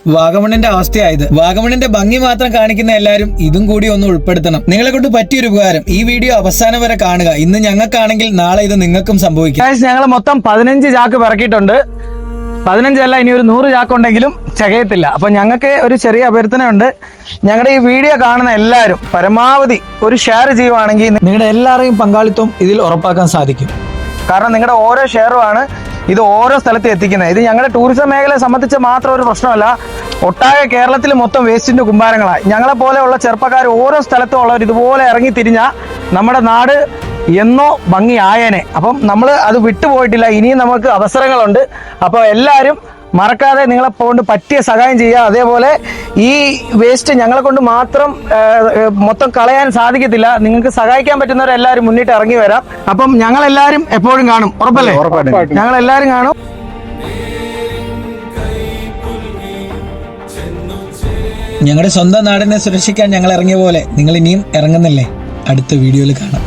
വാഗമണിന്റെ അവസ്ഥയായത്. വാഗമണിന്റെ ഭംഗി മാത്രം കാണിക്കുന്ന എല്ലാവരും ഇതും കൂടി ഒന്ന് ഉൾപ്പെടുത്തണം. നിങ്ങളെ കൊണ്ട് പറ്റിയൊരു ഉപകാരം, ഈ വീഡിയോ അവസാനം വരെ കാണുക. ഇന്ന് ഞങ്ങൾക്കാണെങ്കിൽ നാളെ ഇത് നിങ്ങൾക്കും സംഭവിക്കും. ഞങ്ങൾ മൊത്തം 15 ചാക്ക് പിറക്കിയിട്ടുണ്ട്. 15 അല്ല, ഇനി ഒരു 100 ചാക്കുണ്ടെങ്കിലും തികയത്തില്ല. അപ്പൊ ഞങ്ങൾക്ക് ഒരു ചെറിയ അഭ്യർത്ഥനയുണ്ട്. ഞങ്ങളുടെ ഈ വീഡിയോ കാണുന്ന എല്ലാവരും പരമാവധി ഒരു ഷെയർ ചെയ്യുവാണെങ്കിൽ നിങ്ങളുടെ എല്ലാവരെയും പങ്കാളിത്തം ഇതിൽ ഉറപ്പാക്കാൻ സാധിക്കും. കാരണം നിങ്ങളുടെ ഓരോ ഷെയറുമാണ് ഇത് ഓരോ സ്ഥലത്ത് എത്തിക്കുന്നത്. ഇത് ഞങ്ങളുടെ ടൂറിസം മേഖലയെ സംബന്ധിച്ച് മാത്രം ഒരു പ്രശ്നമല്ല, ഒട്ടാകെ കേരളത്തിൽ മൊത്തം വേസ്റ്റിന്റെ കുമ്പാരങ്ങളായി. ഞങ്ങളെ പോലെയുള്ള ചെറുപ്പക്കാർ ഓരോ സ്ഥലത്തും ഉള്ളവർ ഇതുപോലെ ഇറങ്ങി തിരിഞ്ഞാൽ നമ്മുടെ നാട് എന്നോ ഭംഗിയായേനെ. അപ്പം നമ്മൾ അത് വിട്ടുപോയിട്ടില്ല, ഇനിയും നമുക്ക് അവസരങ്ങളുണ്ട്. അപ്പോൾ എല്ലാവരും മറക്കാതെ നിങ്ങളെ കൊണ്ട് പറ്റിയ സഹായം ചെയ്യുക. അതേപോലെ ഈ വേസ്റ്റ് ഞങ്ങളെ കൊണ്ട് മാത്രം മൊത്തം കളയാൻ സാധിക്കത്തില്ല. നിങ്ങൾക്ക് സഹായിക്കാൻ പറ്റുന്നവരെല്ലാവരും മുന്നിട്ട് ഇറങ്ങി വരാം. അപ്പം ഞങ്ങളെല്ലാവരും എപ്പോഴും കാണും, ഉറപ്പല്ലേ? ഞങ്ങളെല്ലാവരും കാണും. ഞങ്ങളുടെ സ്വന്തം നാടിനെ സുരക്ഷിക്കാൻ ഞങ്ങൾ ഇറങ്ങിയ പോലെ നിങ്ങൾ ഇനിയും ഇറങ്ങുന്നില്ലേ? അടുത്ത വീഡിയോയിൽ കാണാം.